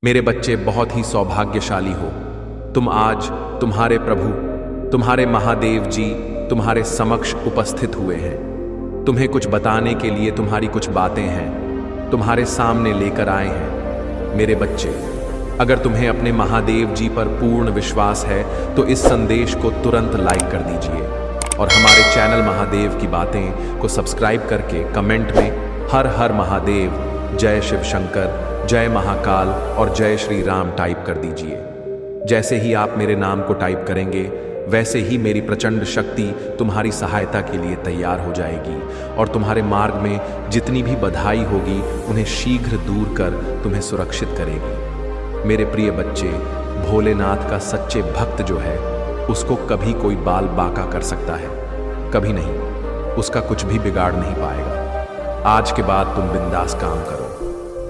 मेरे बच्चे बहुत ही सौभाग्यशाली हो। तुम आज तुम्हारे प्रभु, तुम्हारे महादेव जी तुम्हारे समक्ष उपस्थित हुए हैं। तुम्हें कुछ बताने के लिए तुम्हारी कुछ बातें हैं, तुम्हारे सामने लेकर आए हैं। मेरे बच्चे, अगर तुम्हें अपने महादेव जी पर पूर्ण विश्वास है तो इस संदेश को तुरंत लाइक कर दीजिए और हमारे चैनल महादेव की बातें को सब्सक्राइब करके कमेंट में हर हर महादेव, जय शिव शंकर, जय महाकाल और जय श्री राम टाइप कर दीजिए। जैसे ही आप मेरे नाम को टाइप करेंगे वैसे ही मेरी प्रचंड शक्ति तुम्हारी सहायता के लिए तैयार हो जाएगी और तुम्हारे मार्ग में जितनी भी बाधाएं होगी उन्हें शीघ्र दूर कर तुम्हें सुरक्षित करेगी। मेरे प्रिय बच्चे, भोलेनाथ का सच्चे भक्त जो है उसको कभी कोई बाल बांका कर सकता है? कभी नहीं। उसका कुछ भी बिगाड़ नहीं पाएगा। आज के बाद तुम बिंदास काम करो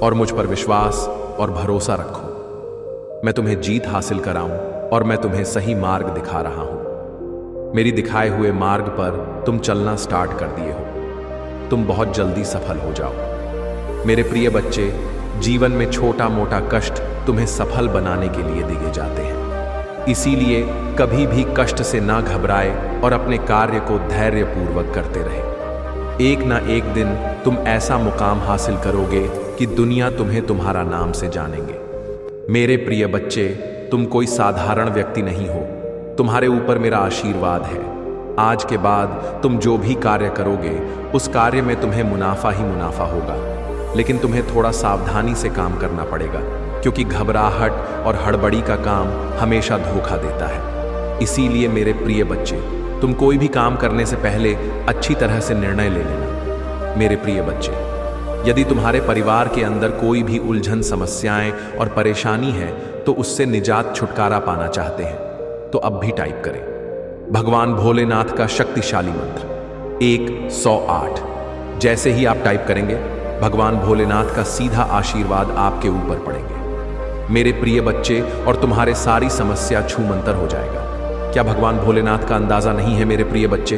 और मुझ पर विश्वास और भरोसा रखो। मैं तुम्हें जीत हासिल कराऊं और मैं तुम्हें सही मार्ग दिखा रहा हूं। मेरी दिखाए हुए मार्ग पर तुम चलना स्टार्ट कर दिए हो। तुम बहुत जल्दी सफल हो जाओ। मेरे प्रिय बच्चे, जीवन में छोटा मोटा कष्ट तुम्हें सफल बनाने के लिए दिए जाते हैं। इसीलिए कभी भी कष्ट से ना घबराए और अपने कार्य को धैर्यपूर्वक करते रहे। एक ना एक दिन तुम ऐसा मुकाम हासिल करोगे कि दुनिया तुम्हें तुम्हारा नाम से जानेंगे। मेरे प्रिय बच्चे, तुम कोई साधारण व्यक्ति नहीं हो। तुम्हारे ऊपर मेरा आशीर्वाद है। आज के बाद तुम जो भी कार्य करोगे उस कार्य में तुम्हें मुनाफा ही मुनाफा होगा, लेकिन तुम्हें थोड़ा सावधानी से काम करना पड़ेगा क्योंकि घबराहट और हड़बड़ी का काम हमेशा धोखा देता है। इसीलिए मेरे प्रिय बच्चे, तुम कोई भी काम करने से पहले अच्छी तरह से निर्णय ले लेना। मेरे प्रिय बच्चे, यदि तुम्हारे परिवार के अंदर कोई भी उलझन, समस्याएं और परेशानी है तो उससे निजात, छुटकारा पाना चाहते हैं तो अब भी टाइप करें भगवान भोलेनाथ का शक्तिशाली मंत्र 108। जैसे ही आप टाइप करेंगे भगवान भोलेनाथ का सीधा आशीर्वाद आपके ऊपर पड़ेंगे। मेरे प्रिय बच्चे, और तुम्हारे सारी समस्या छूमंतर हो जाएगा। क्या भगवान भोलेनाथ का अंदाजा नहीं है मेरे प्रिय बच्चे?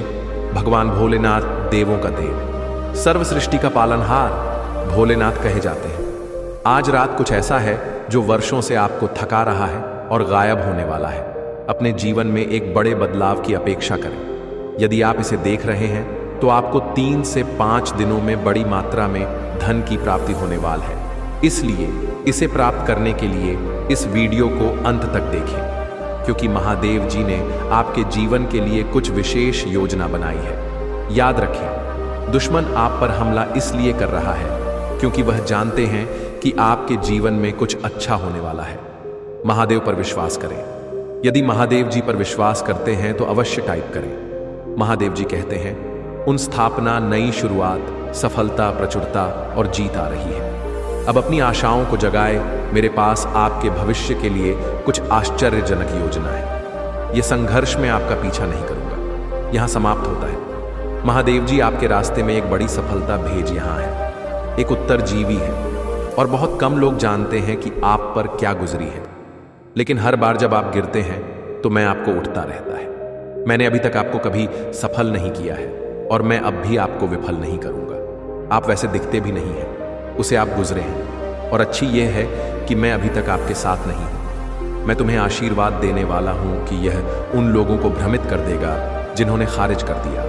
भगवान भोलेनाथ देवों का देव, सर्व सृष्टि का पालनहार भोलेनाथ कहे जाते हैं। आज रात कुछ ऐसा है जो वर्षों से आपको थका रहा है और गायब होने वाला है। अपने जीवन में एक बड़े बदलाव की अपेक्षा करें। यदि आप इसे देख रहे हैं तो आपको 3 से 5 दिनों में बड़ी मात्रा में धन की प्राप्ति होने वाली है। इसलिए इसे प्राप्त करने के लिए इस वीडियो को अंत तक देखें क्योंकि महादेव जी ने आपके जीवन के लिए कुछ विशेष योजना बनाई है। याद रखें, दुश्मन आप पर हमला इसलिए कर रहा है क्योंकि वह जानते हैं कि आपके जीवन में कुछ अच्छा होने वाला है। महादेव पर विश्वास करें। यदि महादेव जी पर विश्वास करते हैं तो अवश्य टाइप करें। महादेव जी कहते हैं, उन स्थापना, नई शुरुआत, सफलता, प्रचुरता और जीत आ रही है। अब अपनी आशाओं को जगाए। मेरे पास आपके भविष्य के लिए कुछ आश्चर्यजनक योजना है। यह संघर्ष में आपका पीछा नहीं करूंगा, यहां समाप्त होता है। महादेव जी आपके रास्ते में एक बड़ी सफलता भेज यहां है। एक उत्तरजीवी है और बहुत कम लोग जानते हैं कि आप पर क्या गुजरी है, लेकिन हर बार जब आप गिरते हैं तो मैं आपको उठता रहता है। मैंने अभी तक आपको कभी सफल नहीं किया है और मैं अब भी आपको विफल नहीं करूंगा। आप वैसे दिखते भी नहीं हैं, उसे आप गुजरे हैं और अच्छी यह है कि मैं अभी तक आपके साथ नहीं हूं। मैं तुम्हें आशीर्वाद देने वाला हूं कि यह उन लोगों को भ्रमित कर देगा जिन्होंने खारिज कर दिया।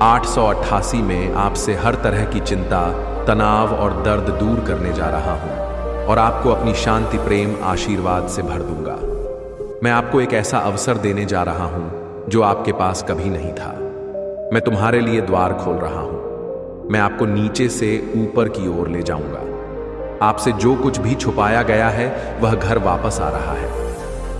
888 में आपसे हर तरह की चिंता, तनाव और दर्द दूर करने जा रहा हूं और आपको अपनी शांति, प्रेम, आशीर्वाद से भर दूंगा। मैं आपको एक ऐसा अवसर देने जा रहा हूं जो आपके पास कभी नहीं था। मैं तुम्हारे लिए द्वार खोल रहा हूं। मैं आपको नीचे से ऊपर की ओर ले जाऊंगा। आपसे जो कुछ भी छुपाया गया है वह घर वापस आ रहा है।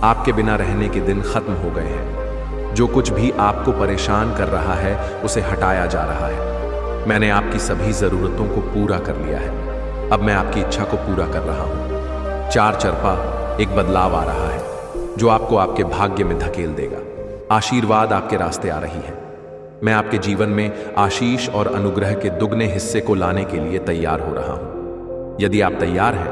आपके बिना रहने के दिन खत्म हो गए हैं। जो कुछ भी आपको परेशान कर रहा है उसे हटाया जा रहा है। मैंने आपकी सभी जरूरतों को पूरा कर लिया है। अब मैं आपकी इच्छा को पूरा कर रहा हूं। 4 चरपा एक बदलाव आ रहा है जो आपको आपके भाग्य में धकेल देगा। आशीर्वाद आपके रास्ते आ रही है। मैं आपके जीवन में आशीष और अनुग्रह के दुगने हिस्से को लाने के लिए तैयार हो रहा हूं। यदि आप तैयार हैं,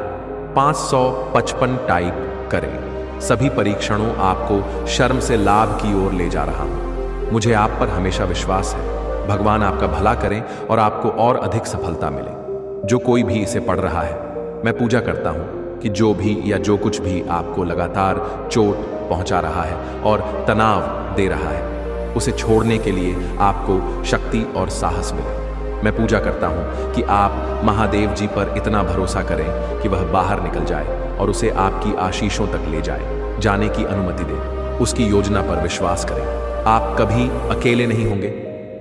555 टाइप करें। सभी परीक्षणों आपको शर्म से लाभ की ओर ले जा रहा हूं। मुझे आप पर हमेशा विश्वास है। भगवान आपका भला करें और आपको और अधिक सफलता मिले। जो कोई भी इसे पढ़ रहा है, मैं पूजा करता हूं कि जो भी या जो कुछ भी आपको लगातार चोट पहुंचा रहा है और तनाव दे रहा है, उसे छोड़ने के लिए आपको शक्ति और साहस मिले। मैं पूजा करता हूं कि आप महादेव जी पर इतना भरोसा करें कि वह बाहर निकल जाए और उसे आपकी आशीषों तक ले जाने की अनुमति दे। उसकी योजना पर विश्वास करें। आप कभी अकेले नहीं होंगे।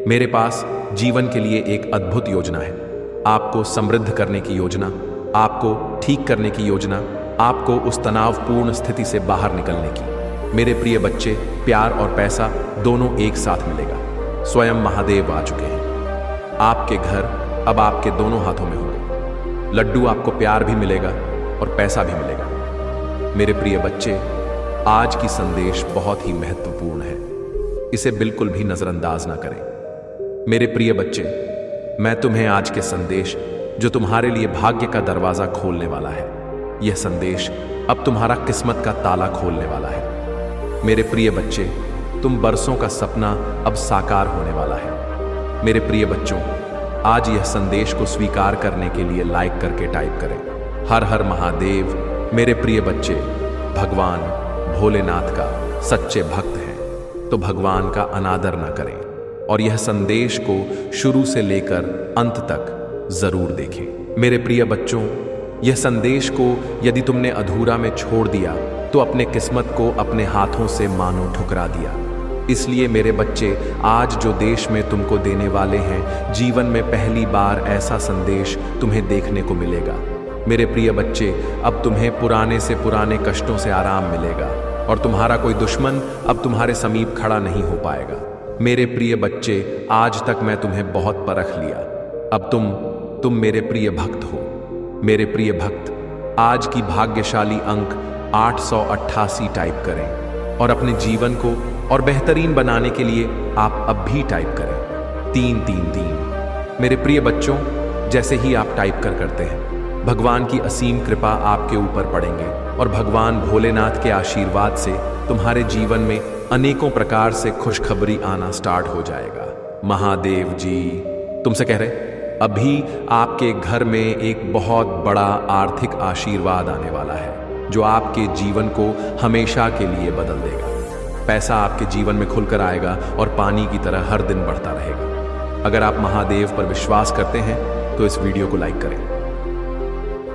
मेरे पास जीवन के लिए एक अद्भुत योजना है। आपको समृद्ध करने की योजना, आपको ठीक करने की योजना, आपको उस तनावपूर्ण स्थिति से बाहर निकलने की। मेरे प्रिय बच्चे, प्यार और पैसा दोनों एक साथ मिलेगा। स्वयं महादेव आ चुके हैं। आपके घर अब आपके दोनों हाथों में होंगे। लड्डू आपको प्यार भी मिलेगा और पैसा भी मिलेगा। मेरे प्रिय बच्चे, आज की संदेश बहुत ही महत्वपूर्ण है। इसे बिल्कुल भी नजरअंदाज ना करें। मेरे प्रिय बच्चे, मैं तुम्हें आज के संदेश जो तुम्हारे लिए भाग्य का दरवाजा खोलने वाला है, यह संदेश अब तुम्हारा किस्मत का ताला खोलने वाला है। मेरे प्रिय बच्चे, तुम बरसों का सपना अब साकार होने वाला है। मेरे प्रिय बच्चों, आज यह संदेश को स्वीकार करने के लिए लाइक करके टाइप करें, हर हर महादेव। मेरे प्रिय बच्चे, भगवान भोलेनाथ का सच्चे भक्त हैं, तो भगवान का अनादर न करें और यह संदेश को शुरू से लेकर अंत तक जरूर देखें। मेरे प्रिय बच्चों, यह संदेश को यदि तुमने अधूरा में छोड़ दिया तो अपने किस्मत को अपने हाथों से मानो ठुकरा दिया। इसलिए मेरे बच्चे, आज जो देश में तुमको देने वाले हैं, जीवन में पहली बार ऐसा संदेश तुम्हें देखने को मिलेगा। मेरे प्रिय बच्चे, अब तुम्हें पुराने से पुराने कष्टों से आराम मिलेगा और तुम्हारा कोई दुश्मन अब तुम्हारे समीप खड़ा नहीं हो पाएगा। मेरे प्रिय बच्चे, आज तक मैं तुम्हें बहुत परख लिया। अब तुम मेरे प्रिय भक्त हो। मेरे प्रिय भक्त, आज की भाग्यशाली अंक 888 टाइप करें और अपने जीवन को और बेहतरीन बनाने के लिए आप अब भी टाइप करें 333। मेरे प्रिय बच्चों, जैसे ही आप टाइप करते हैं, भगवान की असीम कृपा आपके ऊपर पड़ेंगे और भगवान भोलेनाथ के आशीर्वाद से तुम्हारे जीवन में अनेकों प्रकार से खुशखबरी आना स्टार्ट हो जाएगा। महादेव जी तुमसे कह रहे, अभी आपके घर में एक बहुत बड़ा आर्थिक आशीर्वाद आने वाला है जो आपके जीवन को हमेशा के लिए बदल देगा। पैसा आपके जीवन में खुलकर आएगा और पानी की तरह हर दिन बढ़ता रहेगा। अगर आप महादेव पर विश्वास करते हैं तो इस वीडियो को लाइक करें।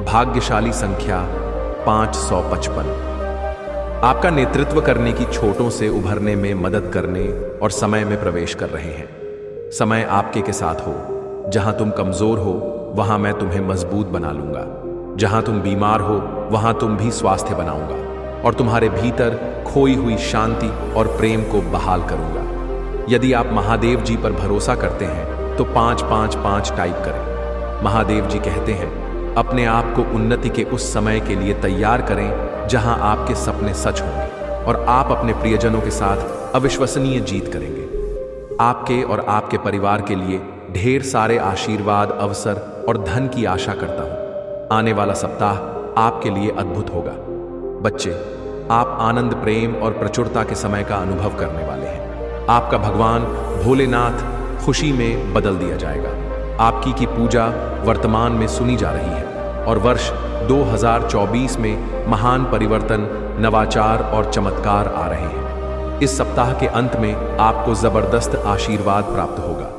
भाग्यशाली संख्या 555 आपका नेतृत्व करने की छोटों से उभरने में मदद करने और समय में प्रवेश कर रहे हैं। समय आपके के साथ हो। जहां तुम कमजोर हो वहां मैं तुम्हें मजबूत बना लूंगा। जहां तुम बीमार हो वहां तुम भी स्वास्थ्य बनाऊंगा और तुम्हारे भीतर खोई हुई शांति और प्रेम को बहाल करूंगा। यदि आप महादेव जी पर भरोसा करते हैं तो 555 टाइप करें। महादेव जी कहते हैं, अपने आप को उन्नति के उस समय के लिए तैयार करें जहां आपके सपने सच होंगे और आप अपने प्रियजनों के साथ अविश्वसनीय जीत करेंगे। आपके और आपके परिवार के लिए ढेर सारे आशीर्वाद, अवसर और धन की आशा करता हूं। आने वाला सप्ताह आपके लिए अद्भुत होगा। बच्चे, आप आनंद, प्रेम और प्रचुरता के समय का अनुभव करने वाले हैं। आपका भगवान भोलेनाथ खुशी में बदल दिया जाएगा। आपकी की पूजा वर्तमान में सुनी जा रही है और वर्ष 2024 में महान परिवर्तन, नवाचार और चमत्कार आ रहे हैं। इस सप्ताह के अंत में आपको जबरदस्त आशीर्वाद प्राप्त होगा।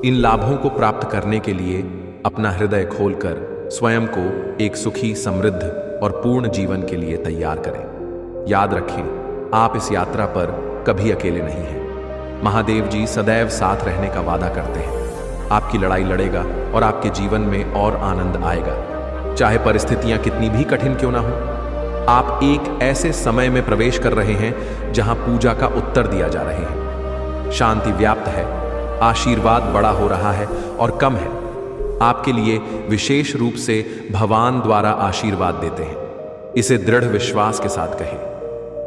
इन लाभों को प्राप्त करने के लिए अपना हृदय खोलकर स्वयं को एक सुखी, समृद्ध और पूर्ण जीवन के लिए तैयार करें। याद रखें, आप इस यात्रा पर कभी अकेले नहीं हैं। महादेव जी सदैव साथ रहने का वादा करते हैं। आपकी लड़ाई लड़ेगा और आपके जीवन में और आनंद आएगा। चाहे परिस्थितियां कितनी भी कठिन क्यों ना हो, आप एक ऐसे समय में प्रवेश कर रहे हैं जहां पूजा का उत्तर दिया जा रहे हैं। शांति व्याप्त है, आशीर्वाद बड़ा हो रहा है और कम है। आपके लिए विशेष रूप से भगवान द्वारा आशीर्वाद देते हैं। इसे दृढ़ विश्वास के साथ कहें,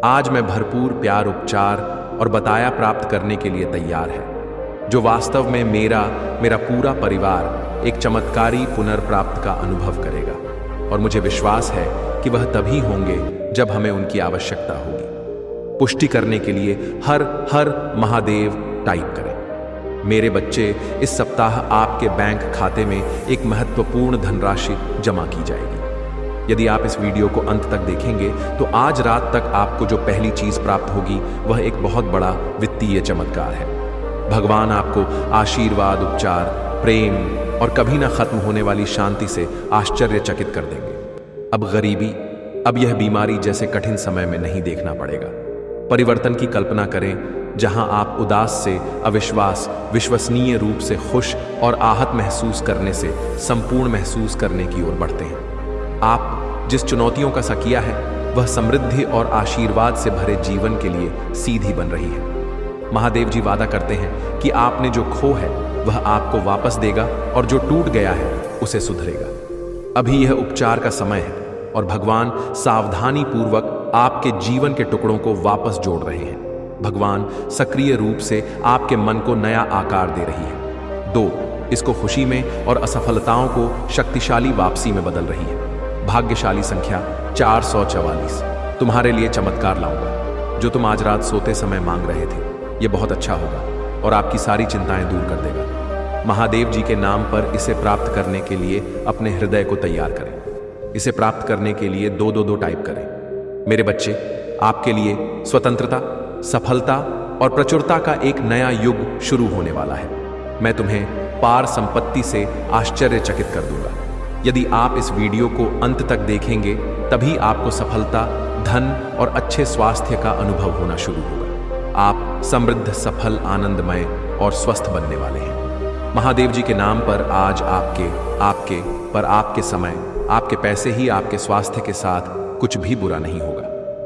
आज मैं भरपूर प्यार, उपचार और बताया प्राप्त करने के लिए तैयार है, जो वास्तव में मेरा पूरा परिवार एक चमत्कारी पुनर्प्राप्त का अनुभव करेगा। और मुझे विश्वास है कि वह तभी होंगे जब हमें उनकी आवश्यकता होगी। पुष्टि करने के लिए हर हर महादेव टाइप करें। मेरे बच्चे, इस सप्ताह आपके बैंक खाते में एक महत्वपूर्ण धनराशि जमा की जाएगी। यदि आप इस वीडियो को अंत तक देखेंगे तो आज रात तक आपको जो पहली चीज प्राप्त होगी वह एक बहुत बड़ा वित्तीय चमत्कार है। भगवान आपको आशीर्वाद, उपचार, प्रेम और कभी ना खत्म होने वाली शांति से आश्चर्यचकित कर देंगे। अब गरीबी, अब यह बीमारी जैसे कठिन समय में नहीं देखना पड़ेगा। परिवर्तन की कल्पना करें जहां आप उदास से अविश्वास, विश्वसनीय रूप से खुश और आहत महसूस करने से संपूर्ण महसूस करने की ओर बढ़ते हैं। आप जिस चुनौतियों का साकिया है वह समृद्धि और आशीर्वाद से भरे जीवन के लिए सीधी बन रही है। महादेव जी वादा करते हैं कि आपने जो खो है वह आपको वापस देगा और जो टूट गया है उसे सुधरेगा। अभी यह उपचार का समय है और भगवान सावधानी पूर्वक आपके जीवन के टुकड़ों को वापस जोड़ रहे हैं। भगवान सक्रिय रूप से आपके मन को नया आकार दे रही है। 2, इसको खुशी में और असफलताओं को शक्तिशाली वापसी में बदल रही है। भाग्यशाली संख्या 444, तुम्हारे लिए चमत्कार लाऊंगा जो तुम आज रात सोते समय मांग रहे थे। यह बहुत अच्छा होगा और आपकी सारी चिंताएं दूर कर देगा। महादेव जी के नाम पर इसे प्राप्त करने के लिए अपने हृदय को तैयार करें। इसे प्राप्त करने के लिए 222 टाइप करें। मेरे बच्चे, आपके लिए स्वतंत्रता, सफलता और प्रचुरता का एक नया युग शुरू होने वाला है। मैं तुम्हें पार संपत्ति से आश्चर्यचकित कर दूंगा। यदि आप इस वीडियो को अंत तक देखेंगे तभी आपको सफलता, धन और अच्छे स्वास्थ्य का अनुभव होना शुरू होगा। आप समृद्ध, सफल, आनंदमय और स्वस्थ बनने वाले हैं। महादेव जी के नाम पर आज आपके समय, आपके पैसे ही आपके स्वास्थ्य के साथ कुछ भी बुरा नहीं होगा।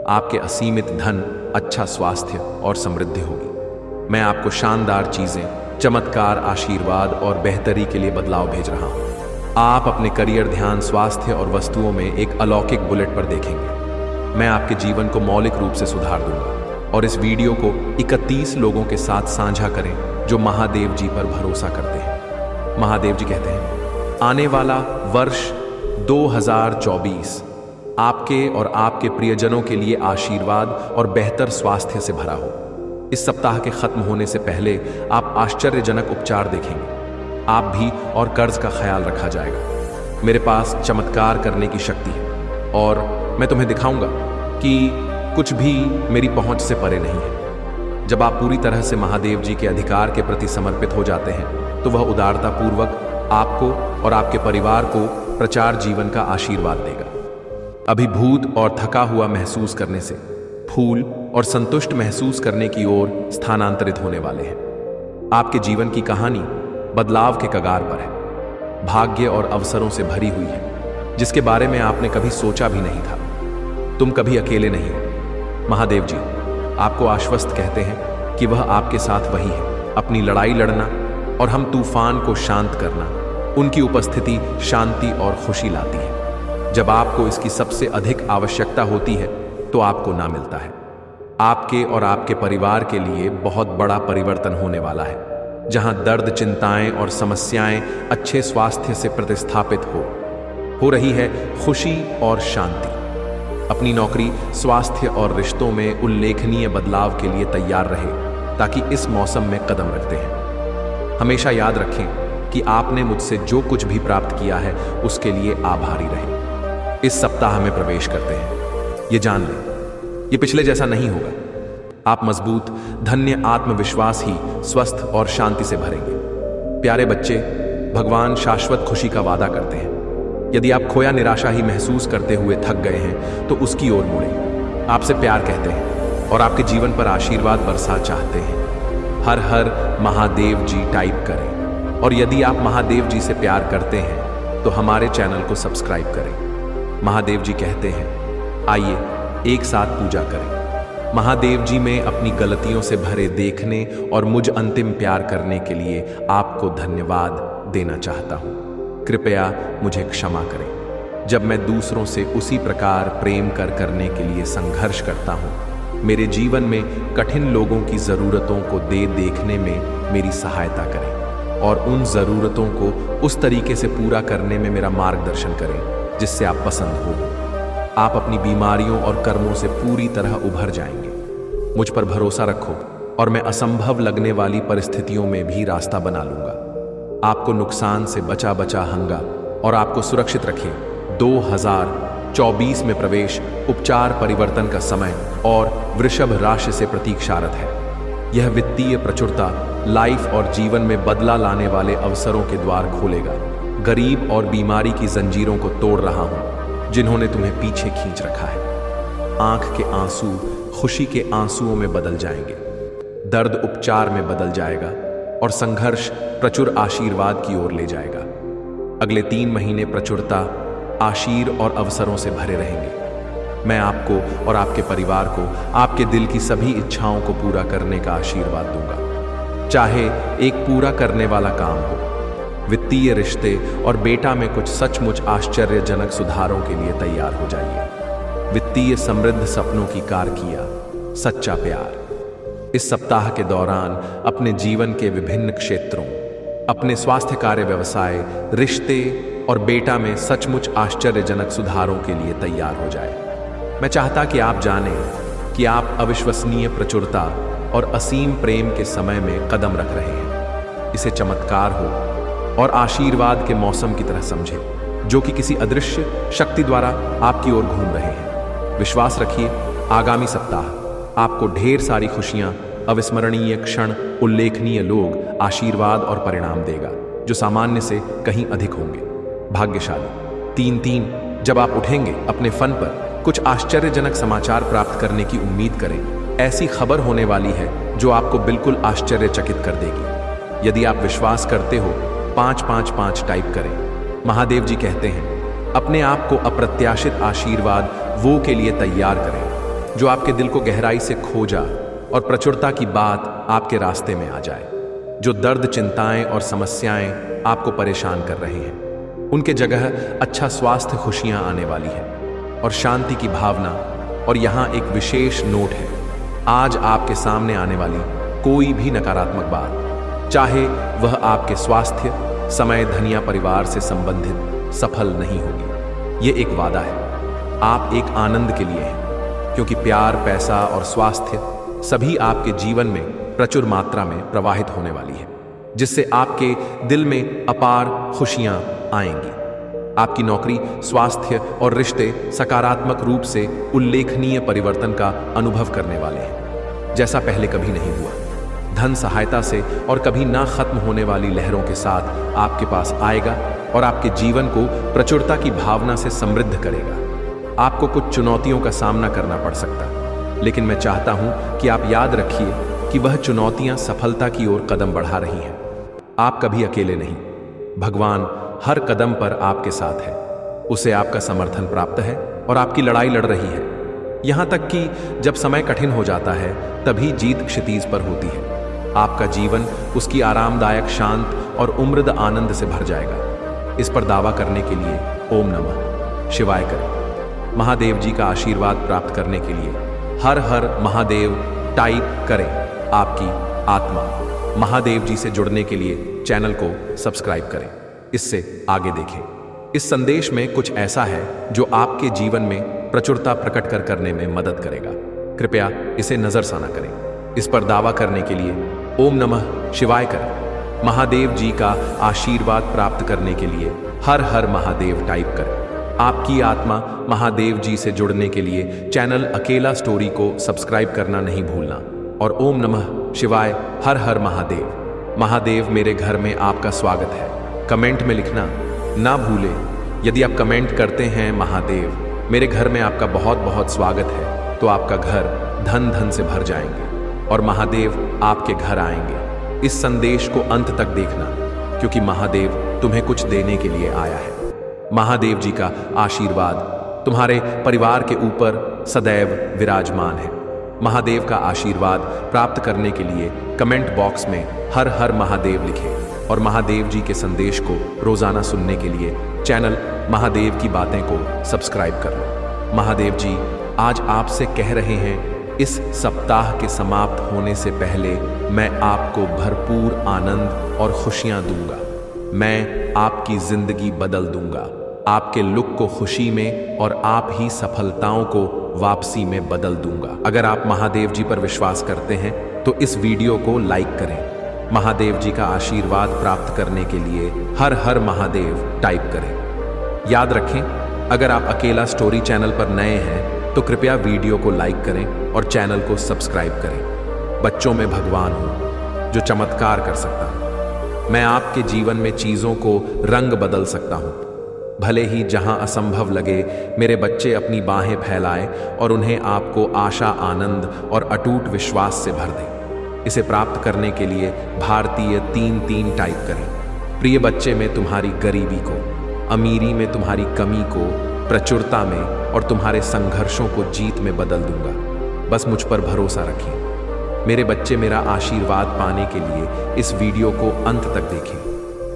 आपके असीमित धन, अच्छा स्वास्थ्य और समृद्धि होगी। मैं आपको शानदार चीजें, चमत्कार, आशीर्वाद और बेहतरी के लिए बदलाव भेज रहा हूं। आप अपने करियर, ध्यान, स्वास्थ्य और वस्तुओं में एक अलौकिक बुलेट पर देखेंगे। मैं आपके जीवन को मौलिक रूप से सुधार दूंगा और इस वीडियो को 31 लोगों के साथ साझा करें जो महादेव जी पर भरोसा करते हैं। महादेव जी कहते हैं, आने वाला वर्ष 2024 आपके और आपके प्रियजनों के लिए आशीर्वाद और बेहतर स्वास्थ्य से भरा हो। इस सप्ताह के खत्म होने से पहले आप आश्चर्यजनक उपचार देखेंगे। आप भी और कर्ज का ख्याल रखा जाएगा। मेरे पास चमत्कार करने की शक्ति है और मैं तुम्हें दिखाऊंगा कि कुछ भी मेरी पहुंच से परे नहीं है। जब आप पूरी तरह से महादेव जी के अधिकार के प्रति समर्पित हो जाते हैं तो वह उदारता पूर्वक आपको और आपके परिवार को प्रचार जीवन का आशीर्वाद देगा। अभिभूत और थका हुआ महसूस करने से फूल और संतुष्ट महसूस करने की ओर स्थानांतरित होने वाले हैं। आपके जीवन की कहानी बदलाव के कगार पर है, भाग्य और अवसरों से भरी हुई है जिसके बारे में आपने कभी सोचा भी नहीं था। तुम कभी अकेले नहीं हो। महादेव जी आपको आश्वस्त कहते हैं कि वह आपके साथ वही है। अपनी लड़ाई लड़ना और हम तूफान को शांत करना, उनकी उपस्थिति शांति और खुशी लाती है। जब आपको इसकी सबसे अधिक आवश्यकता होती है तो आपको ना मिलता है। आपके और आपके परिवार के लिए बहुत बड़ा परिवर्तन होने वाला है, जहां दर्द, चिंताएं और समस्याएं अच्छे स्वास्थ्य से प्रतिस्थापित हो रही है खुशी और शांति। अपनी नौकरी, स्वास्थ्य और रिश्तों में उल्लेखनीय बदलाव के लिए तैयार रहे ताकि इस मौसम में कदम रखते हैं। हमेशा याद रखें कि आपने मुझसे जो कुछ भी प्राप्त किया है उसके लिए आभारी रहें। इस सप्ताह में प्रवेश करते हैं, ये जान लें, ये पिछले जैसा नहीं होगा। आप मजबूत, धन्य, आत्मविश्वास ही स्वस्थ और शांति से भरेंगे। प्यारे बच्चे, भगवान शाश्वत खुशी का वादा करते हैं। यदि आप खोया निराशा ही महसूस करते हुए थक गए हैं तो उसकी ओर मुड़ें। आपसे प्यार कहते हैं और आपके जीवन पर आशीर्वाद बरसा चाहते हैं। हर हर महादेव जी टाइप करें और यदि आप महादेव जी से प्यार करते हैं तो हमारे चैनल को सब्सक्राइब करें। महादेव जी कहते हैं, आइए एक साथ पूजा करें। महादेव जी में अपनी गलतियों से भरे देखने और मुझ अंतिम प्यार करने के लिए आपको धन्यवाद देना चाहता हूं। कृपया मुझे क्षमा करें। जब मैं दूसरों से उसी प्रकार प्रेम करने के लिए संघर्ष करता हूं, मेरे जीवन में कठिन लोगों की जरूरतों को देखने में मेरी सहायता करें और उन जरूरतों को उस तरीके से पूरा करने में मेरा मार्गदर्शन करें जिससे आप पसंद हो। आप अपनी बीमारियों और कर्मों से पूरी तरह उभर जाएंगे। मुझ पर भरोसा रखो और मैं असंभव लगने वाली परिस्थितियों में भी रास्ता बना लूंगा। आपको नुकसान से बचा हंगा और आपको सुरक्षित रखे। 24 में प्रवेश उपचार परिवर्तन का समय और वृषभ राशि से प्रतीक्षारत है। यह वित्तीय प्रचुरता, लाइफ और जीवन में बदला लाने वाले अवसरों के द्वार खोलेगा। गरीब और बीमारी की जंजीरों को तोड़ रहा हूं जिन्होंने तुम्हें पीछे खींच रखा है। आंख के आंसू खुशी के आंसुओं में बदल जाएंगे, दर्द उपचार में बदल जाएगा और संघर्ष प्रचुर आशीर्वाद की ओर ले जाएगा। अगले 3 महीने प्रचुरता, आशीर और अवसरों से भरे रहेंगे। मैं आपको और आपके परिवार को आपके दिल की सभी इच्छाओं को पूरा करने का आशीर्वाद दूंगा, चाहे एक पूरा करने वाला काम हो, वित्तीय रिश्ते और बेटा में कुछ सचमुच आश्चर्यजनक सुधारों के लिए तैयार हो जाइए। वित्तीय समृद्ध सपनों की कारकिया, सच्चा प्यार। इस सप्ताह के दौरान अपने जीवन के विभिन्न क्षेत्रों, अपने स्वास्थ्य, कार्य, व्यवसाय, रिश्ते और बेटा में सचमुच आश्चर्यजनक सुधारों के लिए तैयार हो जाए। मैं चाहता कि आप जानें कि आप अविश्वसनीय प्रचुरता और असीम प्रेम के समय में कदम रख रहे हैं। इसे चमत्कार हो और आशीर्वाद के मौसम की तरह समझें, जो कि किसी अदृश्य शक्ति द्वारा आपकी ओर घूम रहे हैं। विश्वास रखिए, आगामी सप्ताह आपको ढेर सारी खुशियां, अविस्मरणीय क्षण, उल्लेखनीय लोग, आशीर्वाद और परिणाम देगा, जो सामान्य से कहीं अधिक होंगे। भाग्यशाली 3-3 जब आप उठेंगे, अपने फन पर कुछ आश्चर्यजनक समाचार प्राप्त करने की उम्मीद करें। ऐसी खबर होने वाली है जो आपको बिल्कुल आश्चर्यचकित कर देगी। यदि आप विश्वास करते हो, 555 टाइप करें। महादेव जी कहते हैं, अपने आप को अप्रत्याशित आशीर्वाद वो के लिए तैयार करें जो आपके दिल को गहराई से खोजा और प्रचुरता की बात आपके रास्ते में आ जाए। जो दर्द, चिंताएं और समस्याएं आपको परेशान कर रहे हैं, उनके जगह अच्छा स्वास्थ्य, खुशियां आने वाली है और शांति की भावना। और यहां एक विशेष नोट है, आज आपके सामने आने वाली कोई भी नकारात्मक बात, चाहे वह आपके स्वास्थ्य, समय, धनिया, परिवार से संबंधित, सफल नहीं होगी। ये एक वादा है। आप एक आनंद के लिए हैं, क्योंकि प्यार, पैसा और स्वास्थ्य सभी आपके जीवन में प्रचुर मात्रा में प्रवाहित होने वाली है, जिससे आपके दिल में अपार खुशियां आएंगी। आपकी नौकरी, स्वास्थ्य और रिश्ते सकारात्मक रूप से उल्लेखनीय परिवर्तन का अनुभव करने वाले हैं, जैसा पहले कभी नहीं हुआ। धन सहायता से और कभी ना खत्म होने वाली लहरों के साथ आपके पास आएगा और आपके जीवन को प्रचुरता की भावना से समृद्ध करेगा। आपको कुछ चुनौतियों का सामना करना पड़ सकता है, लेकिन मैं चाहता हूं कि आप याद रखिए कि वह चुनौतियां सफलता की ओर कदम बढ़ा रही हैं। आप कभी अकेले नहीं, भगवान हर कदम पर आपके साथ है। उसे आपका समर्थन प्राप्त है और आपकी लड़ाई लड़ रही है। यहां तक कि जब समय कठिन हो जाता है, तभी जीत क्षितिज पर होती है। आपका जीवन उसकी आरामदायक, शांत और उम्रद आनंद से भर जाएगा। इस पर दावा करने के लिए ओम नमः शिवाय करें। महादेव जी का आशीर्वाद प्राप्त करने के लिए हर हर महादेव टाइप करें। आपकी आत्मा महादेव जी से जुड़ने के लिए चैनल को सब्सक्राइब करें। इससे आगे देखें। इस संदेश में कुछ ऐसा है जो आपके जीवन में प्रचुरता प्रकट करने में मदद करेगा। कृपया इसे नजरसाना करें। इस पर दावा करने के लिए ओम नमः शिवाय करें। महादेव जी का आशीर्वाद प्राप्त करने के लिए हर हर महादेव टाइप करें। आपकी आत्मा महादेव जी से जुड़ने के लिए चैनल अकेला स्टोरी को सब्सक्राइब करना नहीं भूलना। और ओम नमः शिवाय, हर हर महादेव। महादेव मेरे घर में आपका स्वागत है, कमेंट में लिखना ना भूलें। यदि आप कमेंट करते हैं महादेव मेरे घर में आपका बहुत बहुत स्वागत है, तो आपका घर धन धन से भर जाएंगे और महादेव आपके घर आएंगे। इस संदेश को अंत तक देखना, क्योंकि महादेव तुम्हें कुछ देने के लिए आया है। महादेव जी का आशीर्वाद तुम्हारे परिवार के ऊपर सदैव विराजमान है। महादेव का आशीर्वाद प्राप्त करने के लिए कमेंट बॉक्स में हर हर महादेव लिखें और महादेव जी के संदेश को रोजाना सुनने के लिए चैनल महादेव की बातें को सब्सक्राइब कर लो। महादेव जी आज आपसे कह रहे हैं, इस सप्ताह के समाप्त होने से पहले मैं आपको भरपूर आनंद और खुशियां दूंगा। मैं आपकी जिंदगी बदल दूंगा, आपके लुक को खुशी में और आप ही सफलताओं को वापसी में बदल दूंगा। अगर आप महादेव जी पर विश्वास करते हैं तो इस वीडियो को लाइक करें। महादेव जी का आशीर्वाद प्राप्त करने के लिए हर हर महादेव टाइप करें। याद रखें, अगर आप अकेला स्टोरी चैनल पर नए हैं तो कृपया वीडियो को लाइक करें और चैनल को सब्सक्राइब करें। बच्चों में भगवान हूं जो चमत्कार कर सकता हूं। मैं आपके जीवन में चीजों को रंग बदल सकता हूं। भले ही जहां असंभव लगे, मेरे बच्चे अपनी बाहें फैलाएं और उन्हें आपको आशा, आनंद और अटूट विश्वास से भर दें। इसे प्राप्त करने के लिए भारतीय 3-3 टाइप करें। प्रिय बच्चे, मैं तुम्हारी गरीबी को, अमीरी में तुम्हारी कमी को प्रचुरता में और तुम्हारे संघर्षों को जीत में बदल दूंगा। बस मुझ पर भरोसा रखिए। मेरे बच्चे, मेरा आशीर्वाद पाने के लिए इस वीडियो को अंत तक देखें।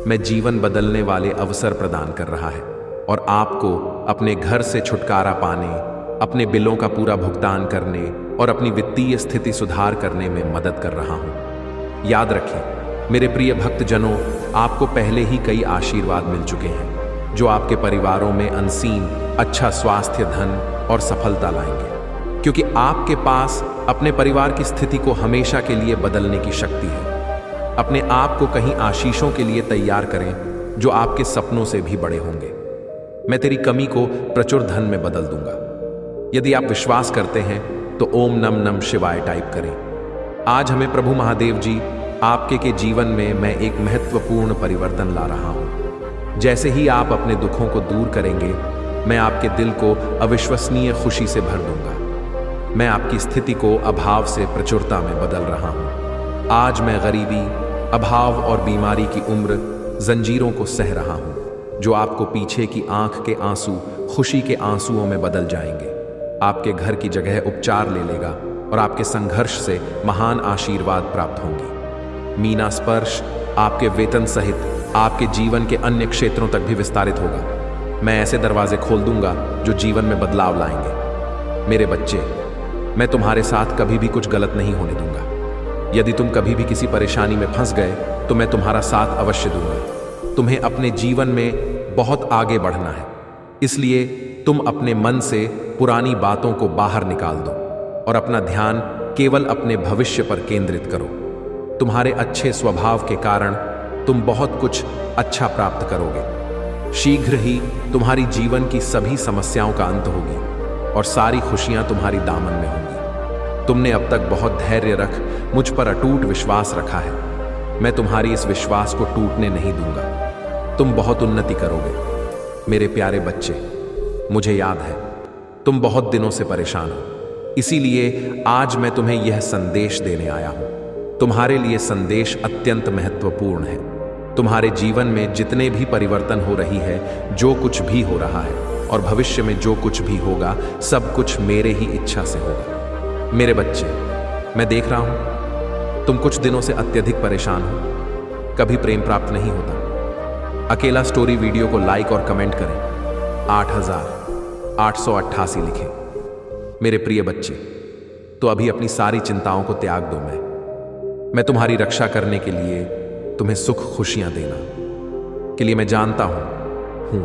मैं जीवन बदलने वाले अवसर प्रदान कर रहा है और आपको अपने घर से छुटकारा पाने, अपने बिलों का पूरा भुगतान करने और अपनी वित्तीय स्थिति सुधार करने में मदद कर रहा हूं। याद रखें मेरे प्रिय भक्तजनों, आपको पहले ही कई आशीर्वाद मिल चुके हैं जो आपके परिवारों में अनसीन अच्छा स्वास्थ्य, धन और सफलता लाएंगे, क्योंकि आपके पास अपने परिवार की स्थिति को हमेशा के लिए बदलने की शक्ति है। अपने आप को कहीं आशीषों के लिए तैयार करें जो आपके सपनों से भी बड़े होंगे। मैं तेरी कमी को प्रचुर धन में बदल दूंगा। यदि आप विश्वास करते हैं तो ओम नम नम शिवाय टाइप करें। आज हमें प्रभु महादेव जी आपके के जीवन में मैं एक महत्वपूर्ण परिवर्तन ला रहा हूं। जैसे ही आप अपने दुखों को दूर करेंगे, मैं आपके दिल को अविश्वसनीय खुशी से भर दूंगा। मैं आपकी स्थिति को अभाव से प्रचुरता में बदल रहा हूं। आज मैं गरीबी, अभाव और बीमारी की उम्र जंजीरों को सह रहा हूं, जो आपको पीछे की आंख के आंसू खुशी के आंसुओं में बदल जाएंगे। आपके घर की जगह उपचार ले लेगा और आपके संघर्ष से महान आशीर्वाद प्राप्त होंगी। मीना स्पर्श आपके वेतन सहित आपके जीवन के अन्य क्षेत्रों तक भी विस्तारित होगा। मैं ऐसे दरवाजे खोल दूंगा जो जीवन में बदलाव लाएंगे। मेरे बच्चे, मैं तुम्हारे साथ कभी भी कुछ गलत नहीं होने दूंगा। यदि तुम कभी भी किसी परेशानी में फंस गए तो मैं तुम्हारा साथ अवश्य दूंगा। तुम्हें अपने जीवन में बहुत आगे बढ़ना है, इसलिए तुम अपने मन से पुरानी बातों को बाहर निकाल दो और अपना ध्यान केवल अपने भविष्य पर केंद्रित करो। तुम्हारे अच्छे स्वभाव के कारण तुम बहुत कुछ अच्छा प्राप्त करोगे। शीघ्र ही तुम्हारी जीवन की सभी समस्याओं का अंत होगी और सारी खुशियां तुम्हारी दामन में होंगी। तुमने अब तक बहुत धैर्य रख मुझ पर अटूट विश्वास रखा है। मैं तुम्हारी इस विश्वास को टूटने नहीं दूंगा। तुम बहुत उन्नति करोगे। मेरे प्यारे बच्चे, मुझे याद है तुम बहुत दिनों से परेशान हो, इसीलिए आज मैं तुम्हें यह संदेश देने आया हूं। तुम्हारे लिए संदेश अत्यंत महत्वपूर्ण है। तुम्हारे जीवन में जितने भी परिवर्तन हो रही है, जो कुछ भी हो रहा है और भविष्य में जो कुछ भी होगा, सब कुछ मेरे ही इच्छा से होगा। मेरे बच्चे, मैं देख रहा हूं तुम कुछ दिनों से अत्यधिक परेशान हो। कभी प्रेम प्राप्त नहीं होता। अकेला स्टोरी वीडियो को लाइक और कमेंट करें। 8888 लिखें। मेरे प्रिय बच्चे, तो अभी अपनी सारी चिंताओं को त्याग दो। मैं तुम्हारी रक्षा करने के लिए, तुम्हें सुख खुशियां देना के लिए मैं जानता हूं।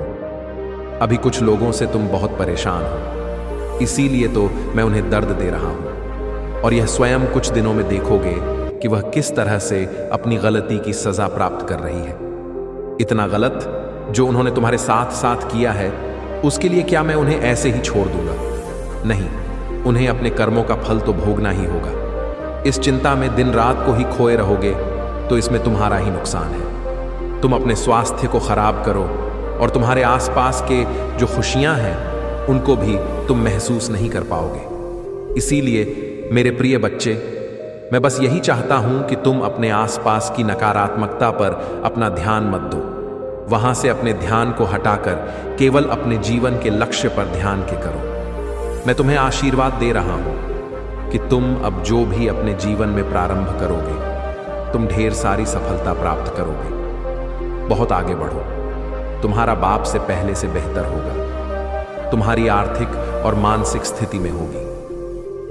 अभी कुछ लोगों से तुम बहुत परेशान हो, इसीलिए तो मैं उन्हें दर्द दे रहा हूं और यह स्वयं कुछ दिनों में देखोगे कि वह किस तरह से अपनी गलती की सजा प्राप्त कर रही है। इतना गलत जो उन्होंने तुम्हारे साथ साथ किया है, उसके लिए क्या मैं उन्हें ऐसे ही छोड़ दूंगा? नहीं, उन्हें अपने कर्मों का फल तो भोगना ही होगा। इस चिंता में दिन रात को ही खोए रहोगे तो इसमें तुम्हारा ही नुकसान है। तुम अपने स्वास्थ्य को खराब करो और तुम्हारे आसपास के जो खुशियां हैं उनको भी तुम महसूस नहीं कर पाओगे। इसीलिए मेरे प्रिय बच्चे, मैं बस यही चाहता हूं कि तुम अपने आसपास की नकारात्मकता पर अपना ध्यान मत दो। वहां से अपने ध्यान को हटाकर केवल अपने जीवन के लक्ष्य पर ध्यान के करो। मैं तुम्हें आशीर्वाद दे रहा हूं कि तुम अब जो भी अपने जीवन में प्रारंभ करोगे, तुम ढेर सारी सफलता प्राप्त करोगे। बहुत आगे बढ़ो। तुम्हारा बाप से पहले से बेहतर होगा। तुम्हारी आर्थिक और मानसिक स्थिति में होगी।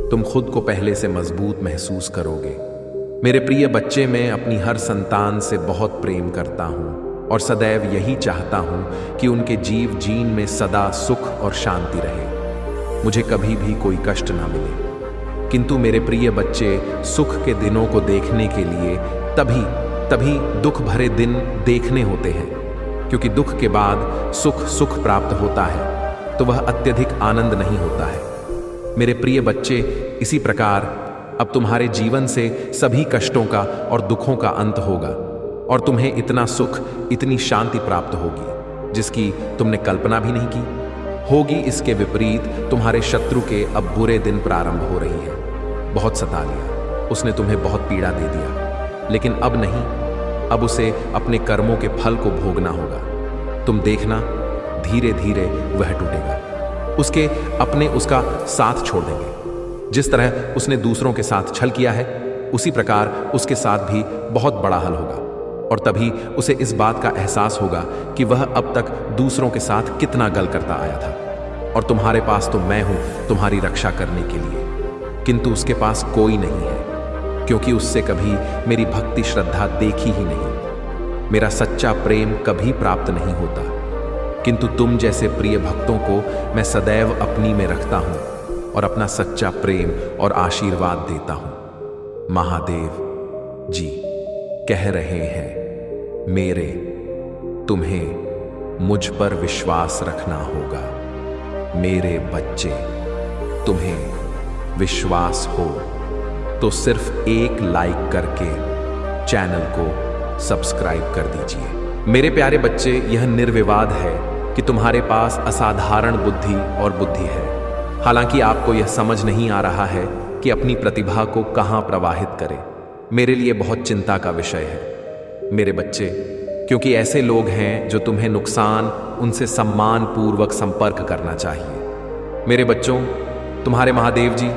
तुम खुद को पहले से मजबूत महसूस करोगे। मेरे प्रिय बच्चे, मैं अपनी हर संतान से बहुत प्रेम करता हूं और सदैव यही चाहता हूं कि उनके जीवन में सदा सुख और शांति रहे। मुझे कभी भी कोई कष्ट ना मिले। किंतु मेरे प्रिय बच्चे, सुख के दिनों को देखने के लिए तभी दुख भरे दिन देखने होते हैं, क्योंकि दुख के बाद सुख प्राप्त होता है। तो वह अत्यधिक आनंद नहीं होता है। मेरे प्रिय बच्चे, इसी प्रकार अब तुम्हारे जीवन से सभी कष्टों का और दुखों का अंत होगा और तुम्हें इतना सुख, इतनी शांति प्राप्त होगी जिसकी तुमने कल्पना भी नहीं की होगी। इसके विपरीत तुम्हारे शत्रु के अब बुरे दिन प्रारंभ हो रही है। बहुत सता लिया, उसने तुम्हें बहुत पीड़ा दे दिया, लेकिन अब नहीं, अब उसे अपने कर्मों के फल को भोगना होगा। तुम देखना, धीरे धीरे वह टूटेगा, उसके अपने उसका साथ छोड़ देंगे। जिस तरह उसने दूसरों के साथ छल किया है, उसी प्रकार उसके साथ भी बहुत बड़ा हल होगा और तभी उसे इस बात का एहसास होगा कि वह अब तक दूसरों के साथ कितना गल करता आया था और तुम्हारे पास तो मैं हूं तुम्हारी रक्षा करने के लिए, किंतु उसके पास कोई नहीं है, क्योंकि उससे कभी मेरी भक्ति श्रद्धा देखी ही नहीं। मेरा सच्चा प्रेम कभी प्राप्त नहीं होता, किंतु तुम जैसे प्रिय भक्तों को मैं सदैव अपनी में रखता हूं और अपना सच्चा प्रेम और आशीर्वाद देता हूं। महादेव जी कह रहे हैं, मेरे तुम्हें मुझ पर विश्वास रखना होगा। मेरे बच्चे, तुम्हें विश्वास हो तो सिर्फ एक लाइक करके चैनल को सब्सक्राइब कर दीजिए। मेरे प्यारे बच्चे, यह निर्विवाद है कि तुम्हारे पास असाधारण बुद्धि और बुद्धि है। हालांकि आपको यह समझ नहीं आ रहा है कि अपनी प्रतिभा को कहां प्रवाहित करें। मेरे लिए बहुत चिंता का विषय है मेरे बच्चे, क्योंकि ऐसे लोग हैं जो तुम्हें नुकसान, उनसे सम्मान पूर्वक संपर्क करना चाहिए। मेरे बच्चों, तुम्हारे महादेव जी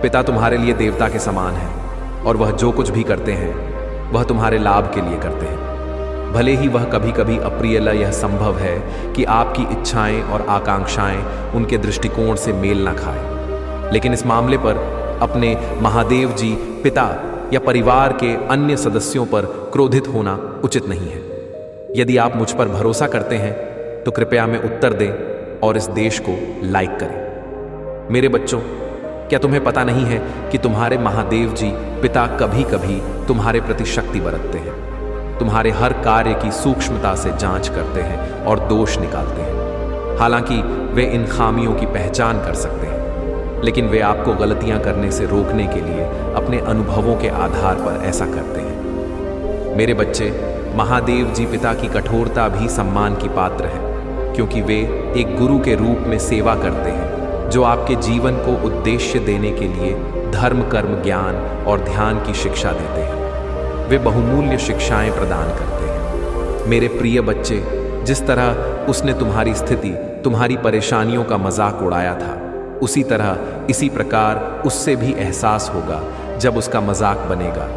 पिता तुम्हारे लिए देवता के समान है और वह जो कुछ भी करते हैं वह तुम्हारे लाभ के लिए करते हैं। भले ही वह कभी कभी अप्रिय यह संभव है कि आपकी इच्छाएं और आकांक्षाएं उनके दृष्टिकोण से मेल ना खाएं, लेकिन इस मामले पर अपने महादेव जी पिता या परिवार के अन्य सदस्यों पर क्रोधित होना उचित नहीं है। यदि आप मुझ पर भरोसा करते हैं तो कृपया में उत्तर दें और इस देश को लाइक करें। मेरे बच्चों, क्या तुम्हें पता नहीं है कि तुम्हारे महादेव जी पिता कभी कभी तुम्हारे प्रति शक्ति बरतते हैं, तुम्हारे हर कार्य की सूक्ष्मता से जांच करते हैं और दोष निकालते हैं। हालांकि वे इन खामियों की पहचान कर सकते हैं, लेकिन वे आपको गलतियां करने से रोकने के लिए अपने अनुभवों के आधार पर ऐसा करते हैं। मेरे बच्चे, महादेव जी पिता की कठोरता भी सम्मान की पात्र है, क्योंकि वे एक गुरु के रूप में सेवा करते हैं जो आपके जीवन को उद्देश्य देने के लिए धर्म, कर्म, ज्ञान और ध्यान की शिक्षा देते हैं। वे बहुमूल्य शिक्षाएं प्रदान करते हैं। मेरे प्रिय बच्चे, जिस तरह उसने तुम्हारी स्थिति, तुम्हारी परेशानियों का मजाक उड़ाया था, उसी तरह, इसी प्रकार उससे भी एहसास होगा जब उसका मजाक बनेगा।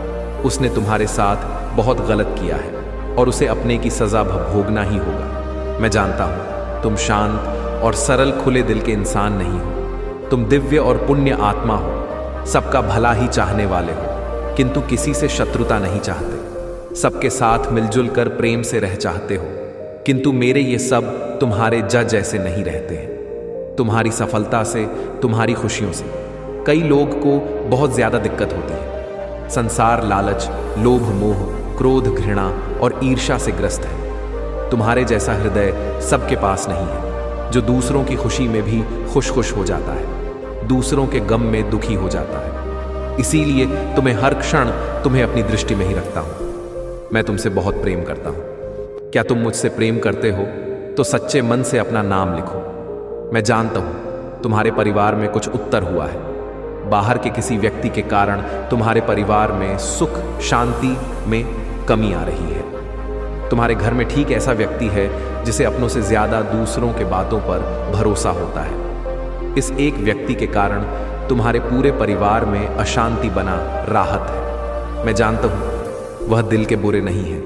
उसने तुम्हारे साथ बहुत गलत किया है और उसे अपने की सजा भोगना ही होगा। मैं जानता हूं तुम शांत और सरल, खुले दिल के इंसान नहीं हो। तुम दिव्य और पुण्य आत्मा हो, सबका भला ही चाहने वाले हो, किंतु किसी से शत्रुता नहीं चाहते। सबके साथ मिलजुल कर प्रेम से रह चाहते हो, किंतु मेरे ये सब तुम्हारे जज जैसे नहीं रहते हैं। तुम्हारी सफलता से, तुम्हारी खुशियों से कई लोग को बहुत ज्यादा दिक्कत होती है। संसार लालच, लोभ, मोह, क्रोध, घृणा और ईर्ष्या से ग्रस्त है। तुम्हारे जैसा हृदय सबके पास नहीं है, जो दूसरों की खुशी में भी खुश खुश हो जाता है, दूसरों के गम में दुखी हो जाता है। इसीलिए तुम्हें हर क्षण तुम्हें अपनी दृष्टि में ही रखता हूं। मैं तुमसे बहुत प्रेम करता हूं। क्या तुम मुझसे प्रेम करते हो तो सच्चे मन से अपना नाम लिखो। मैं जानता हूं तुम्हारे परिवार में कुछ उत्तर हुआ है। बाहर के किसी व्यक्ति के कारण तुम्हारे परिवार में सुख, शांति में कमी आ रही है। तुम्हारे घर में ठीक ऐसा व्यक्ति है जिसे अपनों से ज्यादा दूसरों के बातों पर भरोसा होता है। इस एक व्यक्ति के कारण तुम्हारे पूरे परिवार में अशांति बना राहत है। मैं जानता हूं वह दिल के बुरे नहीं हैं,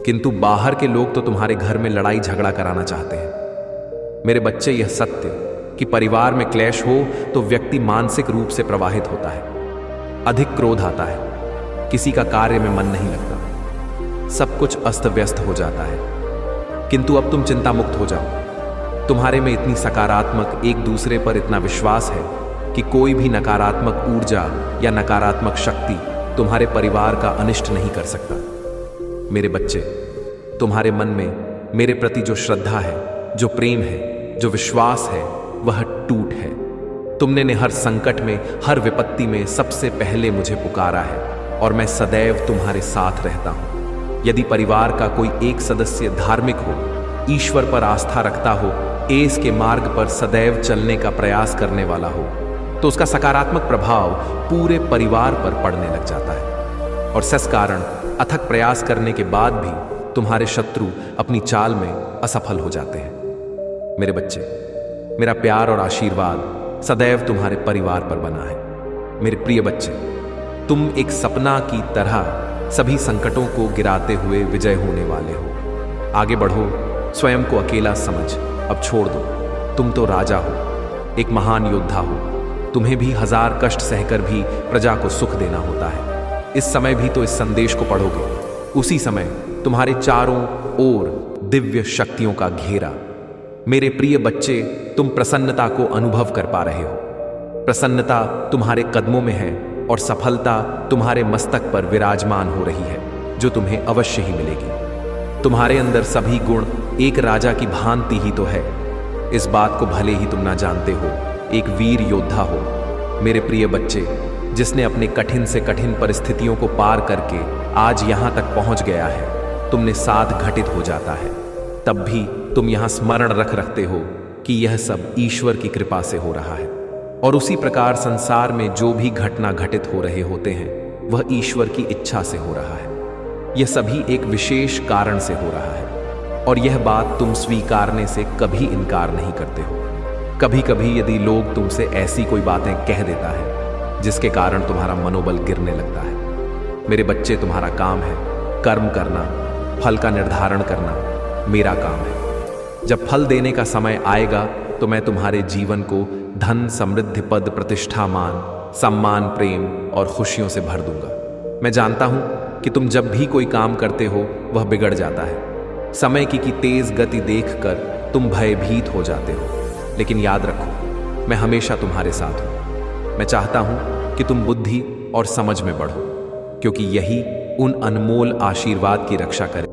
किंतु बाहर के लोग तो तुम्हारे घर में लड़ाई झगड़ा कराना चाहते हैं। मेरे बच्चे, यह सत्य कि परिवार में क्लेश हो तो व्यक्ति मानसिक रूप से प्रभावित होता है, अधिक क्रोध आता है, किसी का कार्य में मन नहीं लगता, सब कुछ अस्त व्यस्त हो जाता है। किंतु अब तुम चिंता मुक्त हो जाओ। तुम्हारे में इतनी सकारात्मक, एक दूसरे पर इतना विश्वास है कि कोई भी नकारात्मक ऊर्जा या नकारात्मक शक्ति तुम्हारे परिवार का अनिष्ट नहीं कर सकता। मेरे बच्चे, तुम्हारे मन में मेरे प्रति जो श्रद्धा है, जो प्रेम है, जो विश्वास है वह टूट है। तुमने हर संकट में, हर विपत्ति में सबसे पहले मुझे पुकारा है और मैं सदैव तुम्हारे साथ रहता हूं। यदि परिवार का कोई एक सदस्य धार्मिक हो, ईश्वर पर आस्था रखता हो, एस के मार्ग पर सदैव चलने का प्रयास करने वाला हो, तो उसका सकारात्मक प्रभाव पूरे परिवार पर पड़ने लग जाता है और सस कारण अथक प्रयास करने के बाद भी तुम्हारे शत्रु अपनी चाल में असफल हो जाते हैं। मेरे बच्चे, मेरा प्यार और आशीर्वाद सदैव तुम्हारे परिवार पर बना है। मेरे प्रिय बच्चे, तुम एक सपना की तरह सभी संकटों को गिराते हुए विजय होने वाले हो। आगे बढ़ो, स्वयं को अकेला समझ अब छोड़ दो। तुम तो राजा हो, एक महान योद्धा हो। तुम्हें भी 1000 कष्ट सहकर भी प्रजा को सुख देना होता है। इस समय भी तो इस संदेश को पढ़ोगे, उसी समय तुम्हारे चारों ओर दिव्य शक्तियों का घेरा। मेरे प्रिय बच्चे, तुम प्रसन्नता को अनुभव कर पा रहे हो। प्रसन्नता तुम्हारे कदमों में है और सफलता तुम्हारे मस्तक पर विराजमान हो रही है, जो तुम्हें अवश्य ही मिलेगी। तुम्हारे अंदर सभी गुण एक राजा की भांति ही तो है। इस बात को भले ही तुम ना जानते हो, एक वीर योद्धा हो। मेरे प्रिय बच्चे, जिसने अपने कठिन से कठिन परिस्थितियों को पार करके आज यहां तक पहुंच गया है, तुमने साथ घटित हो जाता है, तब भी तुम यहां स्मरण रखते हो कि यह सब ईश्वर की कृपा से हो रहा है। और उसी प्रकार संसार में जो भी घटना घटित हो रहे होते हैं, वह ईश्वर की इच्छा से हो रहा है। यह सभी एक विशेष कारण से हो रहा है और यह बात तुम स्वीकारने से कभी इनकार नहीं करते हो। कभी कभी यदि लोग तुमसे ऐसी कोई बातें कह देता है जिसके कारण तुम्हारा मनोबल गिरने लगता है, मेरे बच्चे, तुम्हारा काम है कर्म करना, फल का निर्धारण करना मेरा काम है। जब फल देने का समय आएगा तो मैं तुम्हारे जीवन को धन, समृद्धि, पद, प्रतिष्ठा, मान, सम्मान, प्रेम और खुशियों से भर दूंगा। मैं जानता हूं कि तुम जब भी कोई काम करते हो वह बिगड़ जाता है। समय की तेज गति देखकर तुम भयभीत हो जाते हो, लेकिन याद रखो, मैं हमेशा तुम्हारे साथ हूं। मैं चाहता हूं कि तुम बुद्धि और समझ में बढ़ो, क्योंकि यही उन अनमोल आशीर्वाद की रक्षा करे